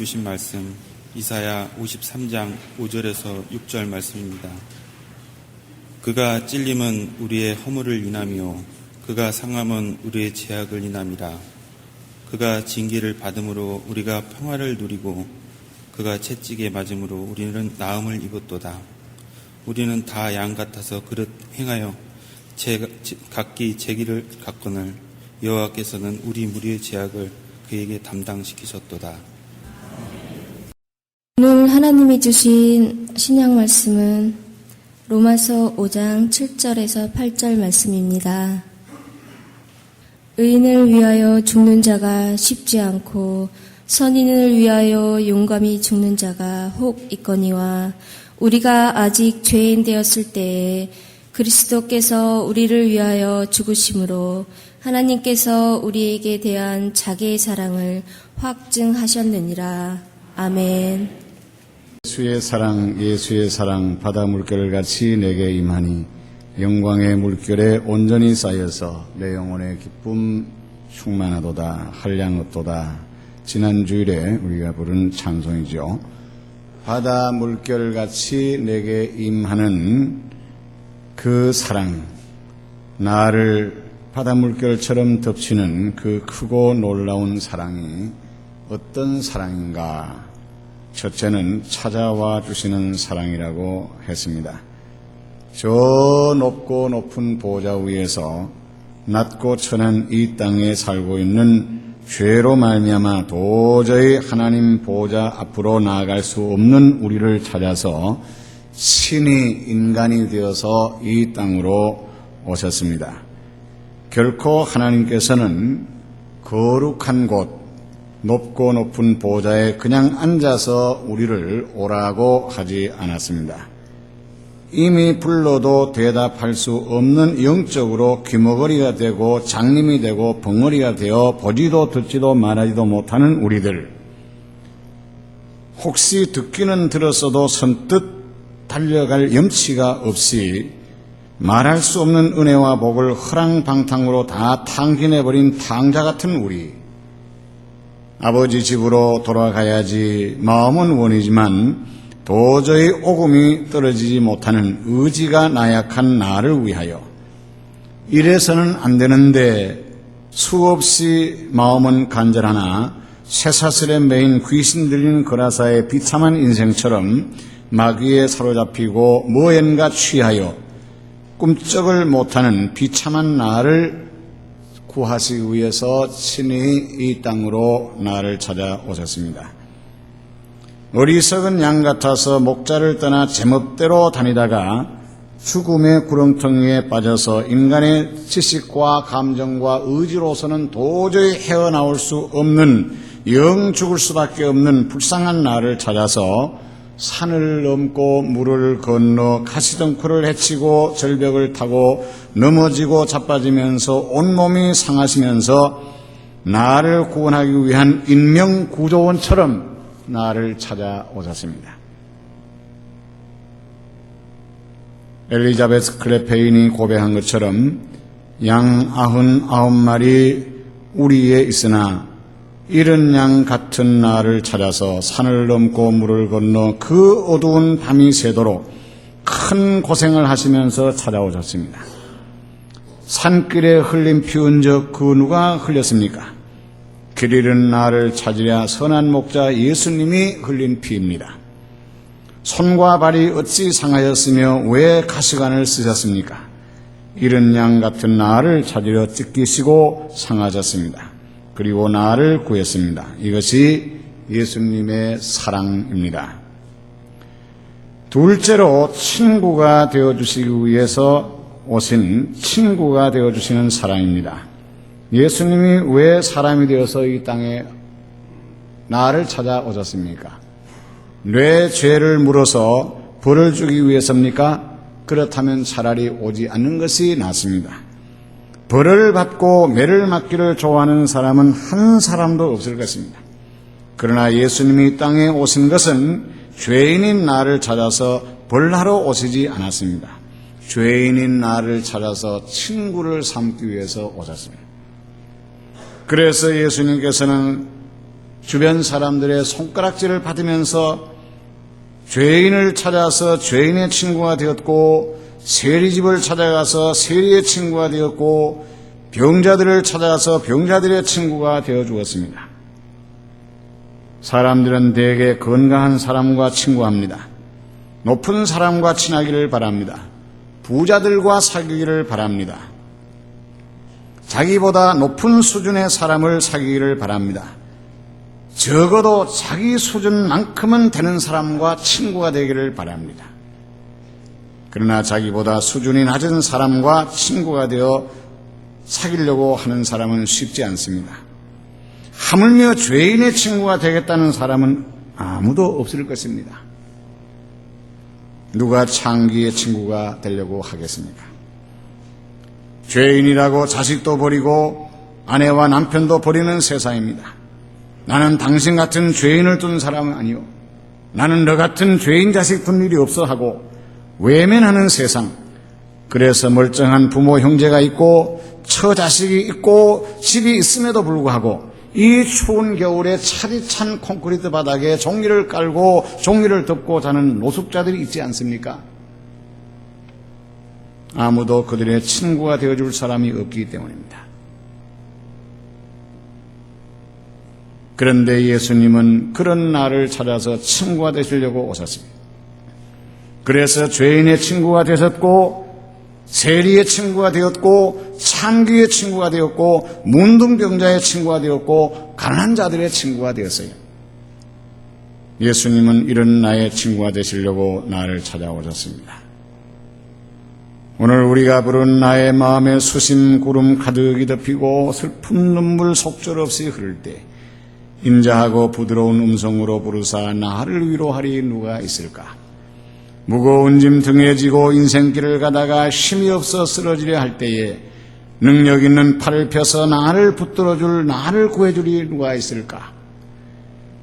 주신 말씀 이사야 53장 5절에서 6절 말씀입니다. 그가 찔림은 우리의 허물을 인하며 그가 상함은 우리의 죄악을 인함이라. 그가 징계를 받음으로 우리가 평화를 누리고 그가 채찍에 맞음으로 우리는 나음을 입었도다. 우리는 다 양 같아서 그릇 행하여 각기 제 길을 갔거늘 여호와께서는 우리 무리의 죄악을 그에게 담당시키셨도다. 오늘 하나님이 주신 신약 말씀은 로마서 5장 7절에서 8절 말씀입니다. 의인을 위하여 죽는 자가 쉽지 않고 선인을 위하여 용감히 죽는 자가 혹 있거니와 우리가 아직 죄인 되었을 때에 그리스도께서 우리를 위하여 죽으심으로 하나님께서 우리에게 대한 자기의 사랑을 확증하셨느니라. 아멘. 예수의 사랑 바다 물결을 같이 내게 임하니 영광의 물결에 온전히 쌓여서 내 영혼의 기쁨 충만하도다. 한량없도다. 지난 주일에 우리가 부른 찬송이죠. 바다 물결 같이 내게 임하는 그 사랑, 나를 바다 물결처럼 덮치는 그 크고 놀라운 사랑이 어떤 사랑인가? 첫째는 찾아와 주시는 사랑이라고 했습니다. 저 높고 높은 보좌 위에서 낮고 천한 이 땅에 살고 있는 죄로 말미암아 도저히 하나님 보좌 앞으로 나아갈 수 없는 우리를 찾아서 친히 인간이 되어서 이 땅으로 오셨습니다. 결코 하나님께서는 거룩한 곳, 높고 높은 보좌에 그냥 앉아서 우리를 오라고 하지 않았습니다. 이미 불러도 대답할 수 없는 영적으로 귀머거리가 되고 장님이 되고 벙어리가 되어 보지도 듣지도 말하지도 못하는 우리들, 혹시 듣기는 들었어도 선뜻 달려갈 염치가 없이 말할 수 없는 은혜와 복을 허랑방탕으로 다 탕진해버린 탕자 같은 우리, 아버지 집으로 돌아가야지 마음은 원이지만 도저히 오금이 떨어지지 못하는 의지가 나약한 나를 위하여 이래서는 안 되는데 수없이 마음은 간절하나 쇠사슬에 매인 귀신 들린 거라사의 비참한 인생처럼 마귀에 사로잡히고 무언가 취하여 꿈쩍을 못하는 비참한 나를 구하시기 위해서 친히 이 땅으로 나를 찾아오셨습니다. 어리석은 양 같아서 목자를 떠나 제멋대로 다니다가 죽음의 구렁텅이에 빠져서 인간의 지식과 감정과 의지로서는 도저히 헤어나올 수 없는 영 죽을 수밖에 없는 불쌍한 나를 찾아서 산을 넘고 물을 건너 가시덩굴을 헤치고 절벽을 타고 넘어지고 자빠지면서 온몸이 상하시면서 나를 구원하기 위한 인명구조원처럼 나를 찾아오셨습니다. 엘리자베스 클레페인이 고백한 것처럼 양 99마리 우리에 있으나 이런 양 같은 나를 찾아서 산을 넘고 물을 건너 그 어두운 밤이 새도록 큰 고생을 하시면서 찾아오셨습니다. 산길에 흘린 피 흔적 그 누가 흘렸습니까? 길 잃은 나를 찾으랴 선한 목자 예수님이 흘린 피입니다. 손과 발이 어찌 상하였으며 왜 가시관을 쓰셨습니까? 이런 양 같은 나를 찾으려 찢기시고 상하셨습니다. 그리고 나를 구했습니다. 이것이 예수님의 사랑입니다. 둘째로 친구가 되어주시기 위해서 오신 친구가 되어주시는 사랑입니다. 예수님이 왜 사람이 되어서 이 땅에 나를 찾아오셨습니까? 내 죄를 물어서 벌을 주기 위해서입니까? 그렇다면 차라리 오지 않는 것이 낫습니다. 벌을 받고 매를 맞기를 좋아하는 사람은 한 사람도 없을 것입니다. 그러나 예수님이 이 땅에 오신 것은 죄인인 나를 찾아서 벌하러 오시지 않았습니다. 죄인인 나를 찾아서 친구를 삼기 위해서 오셨습니다. 그래서 예수님께서는 주변 사람들의 손가락질을 받으면서 죄인을 찾아서 죄인의 친구가 되었고, 세리집을 찾아가서 세리의 친구가 되었고, 병자들을 찾아가서 병자들의 친구가 되어 주었습니다. 사람들은 대개 건강한 사람과 친구합니다. 높은 사람과 친하기를 바랍니다. 부자들과 사귀기를 바랍니다. 자기보다 높은 수준의 사람을 사귀기를 바랍니다. 적어도 자기 수준만큼은 되는 사람과 친구가 되기를 바랍니다. 그러나 자기보다 수준이 낮은 사람과 친구가 되어 사귀려고 하는 사람은 쉽지 않습니다. 하물며 죄인의 친구가 되겠다는 사람은 아무도 없을 것입니다. 누가 창기의 친구가 되려고 하겠습니까? 죄인이라고 자식도 버리고 아내와 남편도 버리는 세상입니다. 나는 당신 같은 죄인을 둔 사람은 아니요, 나는 너 같은 죄인 자식 둔 일이 없어 하고 외면하는 세상. 그래서 멀쩡한 부모 형제가 있고 처자식이 있고 집이 있음에도 불구하고 이 추운 겨울에 차디찬 콘크리트 바닥에 종이를 깔고 종이를 덮고 자는 노숙자들이 있지 않습니까? 아무도 그들의 친구가 되어줄 사람이 없기 때문입니다. 그런데 예수님은 그런 나를 찾아서 친구가 되시려고 오셨습니다. 그래서 죄인의 친구가 되셨고, 세리의 친구가 되었고, 창기의 친구가 되었고, 문둥병자의 친구가 되었고, 가난한 자들의 친구가 되었어요. 예수님은 이런 나의 친구가 되시려고 나를 찾아오셨습니다. 오늘 우리가 부른 나의 마음에 수심 구름 가득이 덮이고 슬픈 눈물 속절없이 흐를 때 인자하고 부드러운 음성으로 부르사 나를 위로하리 누가 있을까? 무거운 짐 등에 지고 인생길을 가다가 힘이 없어 쓰러지려 할 때에 능력 있는 팔을 펴서 나를 붙들어줄, 나를 구해주리 누가 있을까?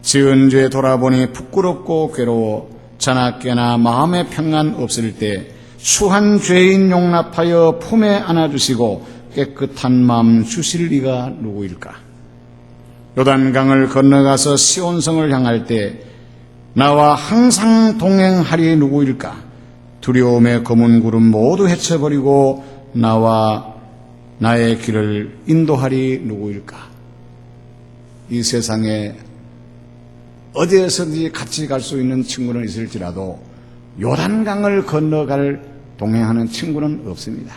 지은 죄 돌아보니 부끄럽고 괴로워 자나깨나 마음의 평안 없을 때 수한 죄인 용납하여 품에 안아주시고 깨끗한 마음 주실 이가 누구일까? 요단강을 건너가서 시온성을 향할 때 나와 항상 동행하리 누구일까? 두려움의 검은 구름 모두 헤쳐버리고 나와 나의 길을 인도하리 누구일까? 이 세상에 어디에서든지 같이 갈 수 있는 친구는 있을지라도 요단강을 건너갈 동행하는 친구는 없습니다.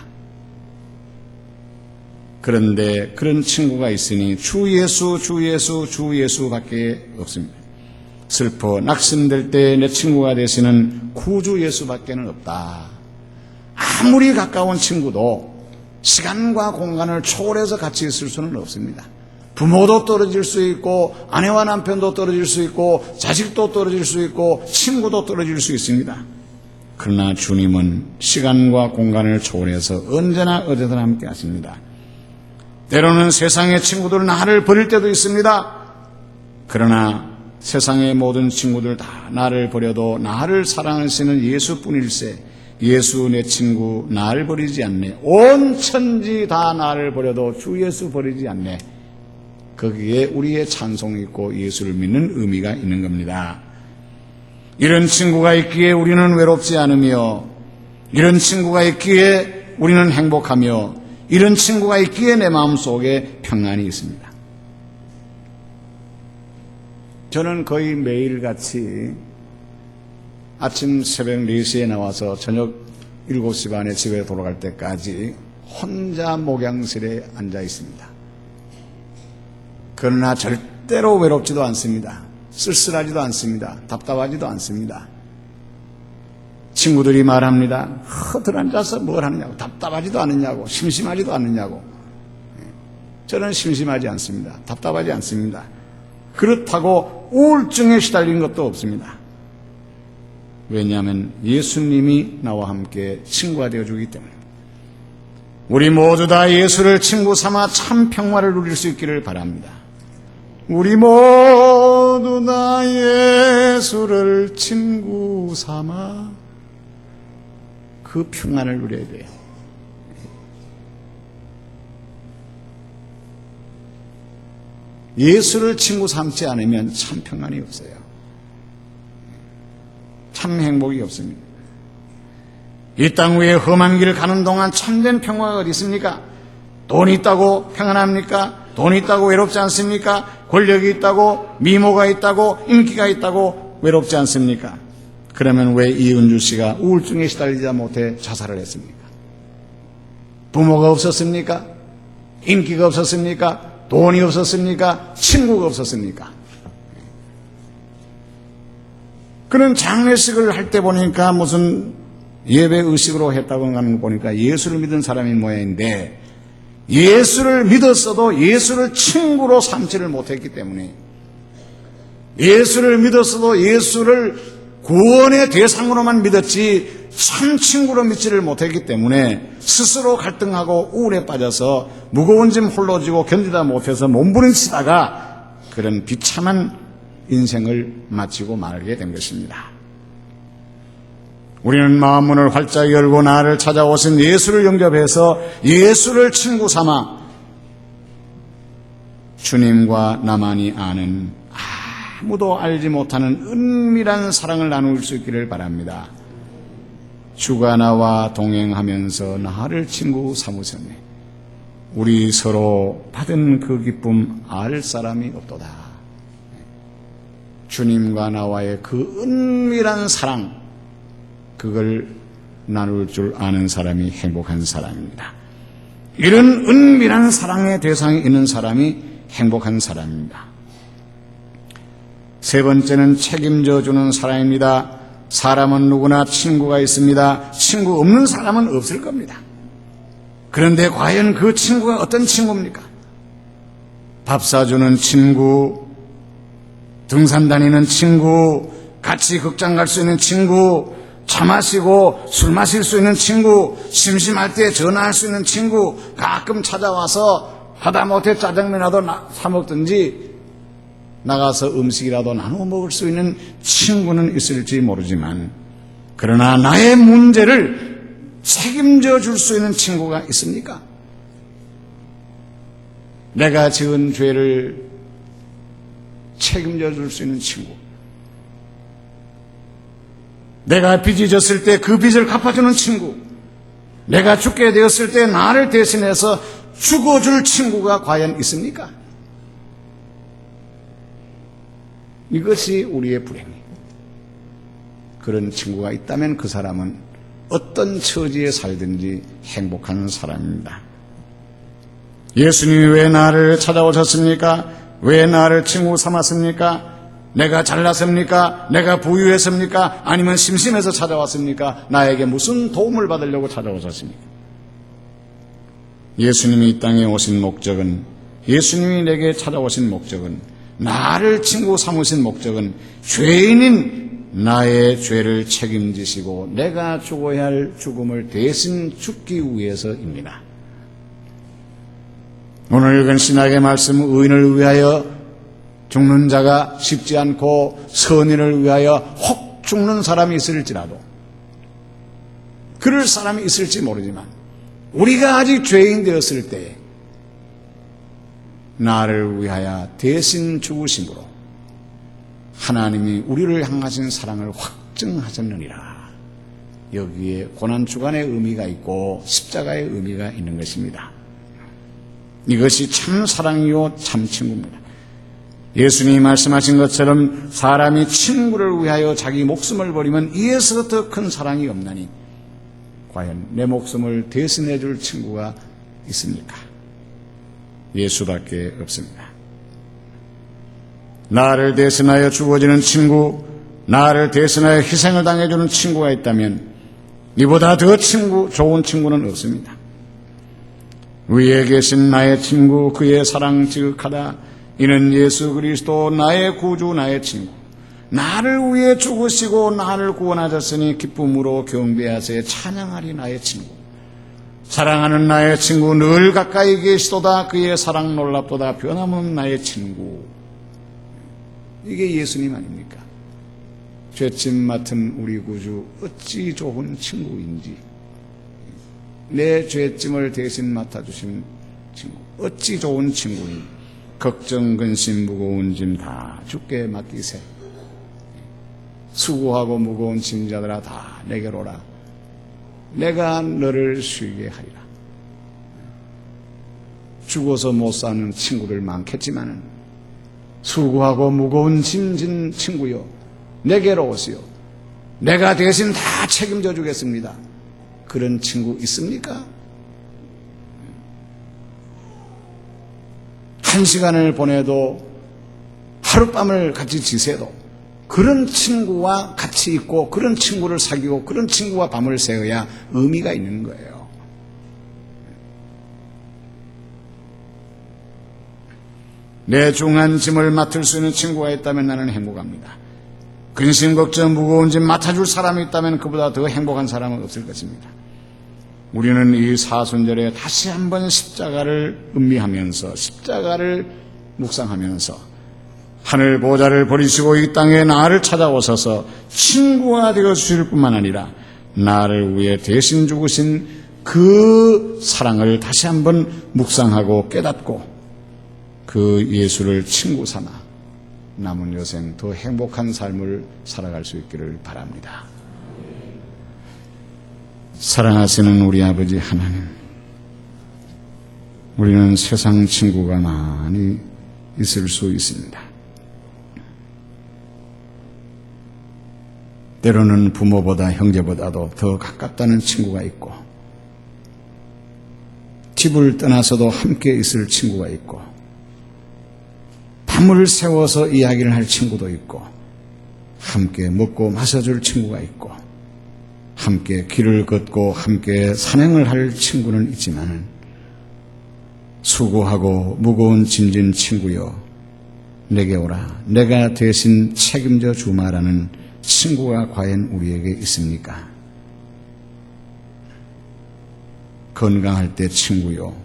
그런데 그런 친구가 있으니 주 예수, 주 예수, 주 예수밖에 없습니다. 슬퍼 낙심될 때 내 친구가 되시는 구주 예수밖에는 없다. 아무리 가까운 친구도 시간과 공간을 초월해서 같이 있을 수는 없습니다. 부모도 떨어질 수 있고 아내와 남편도 떨어질 수 있고 자식도 떨어질 수 있고 친구도 떨어질 수 있습니다. 그러나 주님은 시간과 공간을 초월해서 언제나 어디서나 함께 하십니다. 때로는 세상의 친구들은 나를 버릴 때도 있습니다. 그러나 세상의 모든 친구들 다 나를 버려도 나를 사랑하시는 예수뿐일세. 예수 내 친구 나를 버리지 않네. 온 천지 다 나를 버려도 주 예수 버리지 않네. 거기에 우리의 찬송이 있고 예수를 믿는 의미가 있는 겁니다. 이런 친구가 있기에 우리는 외롭지 않으며, 이런 친구가 있기에 우리는 행복하며, 이런 친구가 있기에 내 마음속에 평안이 있습니다. 저는 거의 매일같이 아침 새벽 4시에 나와서 저녁 7시 반에 집에 돌아갈 때까지 혼자 목양실에 앉아 있습니다. 그러나 절대로 외롭지도 않습니다. 쓸쓸하지도 않습니다. 답답하지도 않습니다. 친구들이 말합니다. 들어앉아서 뭘 하느냐고, 답답하지도 않느냐고, 심심하지도 않느냐고. 저는 심심하지 않습니다. 답답하지 않습니다. 그렇다고 우울증에 시달린 것도 없습니다. 왜냐하면 예수님이 나와 함께 친구가 되어주기 때문에. 우리 모두 다 예수를 친구 삼아 참 평화를 누릴 수 있기를 바랍니다. 우리 모두 다 예수를 친구 삼아 그 평안을 누려야 돼요. 예수를 친구 삼지 않으면 참 평안이 없어요. 참 행복이 없습니다. 이 땅 위에 험한 길을 가는 동안 참된 평화가 어디 있습니까? 돈이 있다고 평안합니까? 돈이 있다고 외롭지 않습니까? 권력이 있다고, 미모가 있다고, 인기가 있다고 외롭지 않습니까? 그러면 왜 이은주 씨가 우울증에 시달리지 못해 자살을 했습니까? 부모가 없었습니까? 인기가 없었습니까? 돈이 없었습니까? 친구가 없었습니까? 그는 장례식을 할 때 보니까 무슨 예배 의식으로 했다고 하는 거 보니까 예수를 믿은 사람이 모양인데, 예수를 믿었어도 예수를 친구로 삼지를 못했기 때문에, 예수를 믿었어도 예수를 구원의 대상으로만 믿었지 참 친구로 믿지를 못했기 때문에 스스로 갈등하고 우울에 빠져서 무거운 짐 홀로 지고 견디다 못해서 몸부림치다가 그런 비참한 인생을 마치고 말게 된 것입니다. 우리는 마음문을 활짝 열고 나를 찾아오신 예수를 영접해서 예수를 친구 삼아 주님과 나만이 아는, 아무도 알지 못하는 은밀한 사랑을 나눌 수 있기를 바랍니다. 주가 나와 동행하면서 나를 친구 삼으셨네. 우리 서로 받은 그 기쁨 알 사람이 없도다. 주님과 나와의 그 은밀한 사랑, 그걸 나눌 줄 아는 사람이 행복한 사람입니다. 이런 은밀한 사랑의 대상이 있는 사람이 행복한 사람입니다. 세 번째는 책임져 주는 사랑입니다. 사람은 누구나 친구가 있습니다. 친구 없는 사람은 없을 겁니다. 그런데 과연 그 친구가 어떤 친구입니까? 밥 사주는 친구, 등산 다니는 친구, 같이 극장 갈 수 있는 친구, 차 마시고 술 마실 수 있는 친구, 심심할 때 전화할 수 있는 친구, 가끔 찾아와서 하다못해 짜장면이라도 사 먹든지 나가서 음식이라도 나눠 먹을 수 있는 친구는 있을지 모르지만, 그러나 나의 문제를 책임져 줄 수 있는 친구가 있습니까? 내가 지은 죄를 책임져 줄 수 있는 친구, 내가 빚이 졌을 때 그 빚을 갚아주는 친구, 내가 죽게 되었을 때 나를 대신해서 죽어줄 친구가 과연 있습니까? 이것이 우리의 불행이에요. 그런 친구가 있다면 그 사람은 어떤 처지에 살든지 행복한 사람입니다. 예수님이 왜 나를 찾아오셨습니까? 왜 나를 친구 삼았습니까? 내가 잘났습니까? 내가 부유했습니까? 아니면 심심해서 찾아왔습니까? 나에게 무슨 도움을 받으려고 찾아오셨습니까? 예수님이 이 땅에 오신 목적은, 예수님이 내게 찾아오신 목적은, 나를 친구 삼으신 목적은 죄인인 나의 죄를 책임지시고 내가 죽어야 할 죽음을 대신 죽기 위해서입니다. 오늘 읽은 신약의 말씀, 의인을 위하여 죽는 자가 쉽지 않고 선인을 위하여 혹 죽는 사람이 있을지라도, 그럴 사람이 있을지 모르지만, 우리가 아직 죄인 되었을 때 나를 위하여 대신 죽으심으로 하나님이 우리를 향하신 사랑을 확증하셨느니라. 여기에 고난주간의 의미가 있고 십자가의 의미가 있는 것입니다. 이것이 참 사랑이요 참 친구입니다. 예수님이 말씀하신 것처럼 사람이 친구를 위하여 자기 목숨을 버리면 이에서 더 큰 사랑이 없나니 과연 내 목숨을 대신해 줄 친구가 있습니까? 예수밖에 없습니다. 나를 대신하여 죽어지는 친구, 나를 대신하여 희생을 당해주는 친구가 있다면 이보다 더 좋은 친구는 없습니다. 위에 계신 나의 친구, 그의 사랑 지극하다. 이는 예수 그리스도 나의 구주, 나의 친구, 나를 위해 죽으시고 나를 구원하셨으니 기쁨으로 경배하세 찬양하리 나의 친구. 사랑하는 나의 친구, 늘 가까이 계시도다. 그의 사랑 놀랍도다. 변함없는 나의 친구. 이게 예수님 아닙니까? 죄짐 맡은 우리 구주 어찌 좋은 친구인지, 내 죄짐을 대신 맡아주신 친구 어찌 좋은 친구인지, 걱정, 근심, 무거운 짐 다 주께 맡기세. 수고하고 무거운 짐자들아 다 내게로 오라. 내가 너를 쉬게 하리라. 죽어서 못 사는 친구들 많겠지만 수고하고 무거운 짐진 친구요, 내게로 오시오. 내가 대신 다 책임져 주겠습니다. 그런 친구 있습니까? 한 시간을 보내도 하룻밤을 같이 지새도 그런 친구와 같이 있고 그런 친구를 사귀고 그런 친구와 밤을 새어야 의미가 있는 거예요. 내 중한 짐을 맡을 수 있는 친구가 있다면 나는 행복합니다. 근심, 걱정, 무거운 짐 맡아줄 사람이 있다면 그보다 더 행복한 사람은 없을 것입니다. 우리는 이 사순절에 다시 한번 십자가를 음미하면서 십자가를 묵상하면서 하늘 보좌를 버리시고 이 땅에 나를 찾아오셔서 친구가 되어 주실 뿐만 아니라 나를 위해 대신 죽으신 그 사랑을 다시 한번 묵상하고 깨닫고 그 예수를 친구 삼아 남은 여생 더 행복한 삶을 살아갈 수 있기를 바랍니다. 사랑하시는 우리 아버지 하나님, 우리는 세상 친구가 많이 있을 수 있습니다. 때로는 부모보다 형제보다도 더 가깝다는 친구가 있고, 집을 떠나서도 함께 있을 친구가 있고, 밤을 새워서 이야기를 할 친구도 있고, 함께 먹고 마셔줄 친구가 있고, 함께 길을 걷고 함께 산행을 할 친구는 있지만 수고하고 무거운 짐진 친구여 내게 오라. 내가 대신 책임져 주마라는 친구가 과연 우리에게 있습니까? 건강할 때 친구요,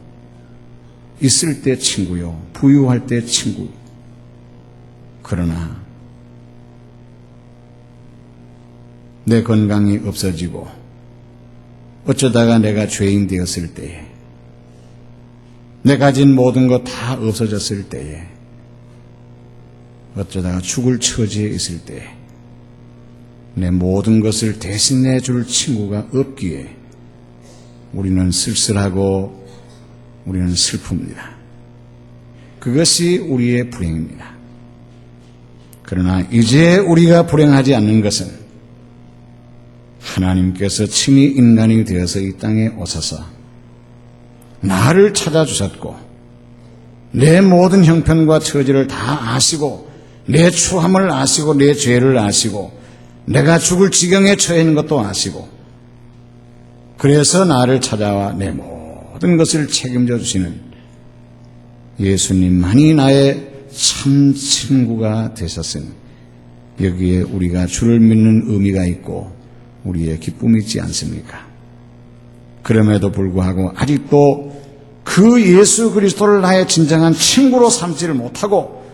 있을 때 친구요, 부유할 때 친구. 그러나 내 건강이 없어지고 어쩌다가 내가 죄인 되었을 때에, 내 가진 모든 것 다 없어졌을 때에, 어쩌다가 죽을 처지에 있을 때에 내 모든 것을 대신해 줄 친구가 없기에 우리는 쓸쓸하고 우리는 슬픕니다. 그것이 우리의 불행입니다. 그러나 이제 우리가 불행하지 않는 것은 하나님께서 친히 인간이 되어서 이 땅에 오셔서 나를 찾아주셨고 내 모든 형편과 처지를 다 아시고 내 추함을 아시고 내 죄를 아시고 내가 죽을 지경에 처해 있는 것도 아시고 그래서 나를 찾아와 내 모든 것을 책임져 주시는 예수님만이 나의 참 친구가 되셨으니 여기에 우리가 주를 믿는 의미가 있고 우리의 기쁨이 있지 않습니까? 그럼에도 불구하고 아직도 그 예수 그리스도를 나의 진정한 친구로 삼지를 못하고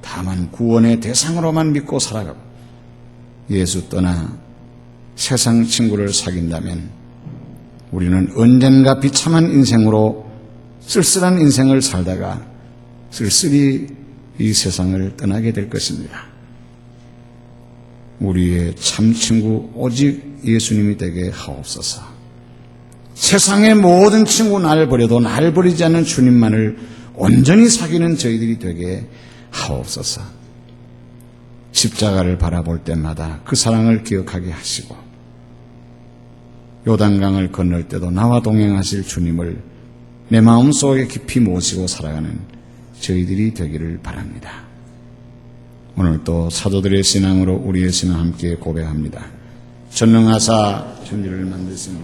다만 구원의 대상으로만 믿고 살아가고 예수 떠나 세상 친구를 사귄다면 우리는 언젠가 비참한 인생으로 쓸쓸한 인생을 살다가 쓸쓸히 이 세상을 떠나게 될 것입니다. 우리의 참 친구 오직 예수님이 되게 하옵소서. 세상의 모든 친구 나를 버려도 나를 버리지 않는 주님만을 온전히 사귀는 저희들이 되게 하옵소서. 십자가를 바라볼 때마다 그 사랑을 기억하게 하시고 요단강을 건널 때도 나와 동행하실 주님을 내 마음속에 깊이 모시고 살아가는 저희들이 되기를 바랍니다. 오늘 또 사도들의 신앙으로 우리의 신앙 함께 고백합니다. 전능하사 천지를 만드신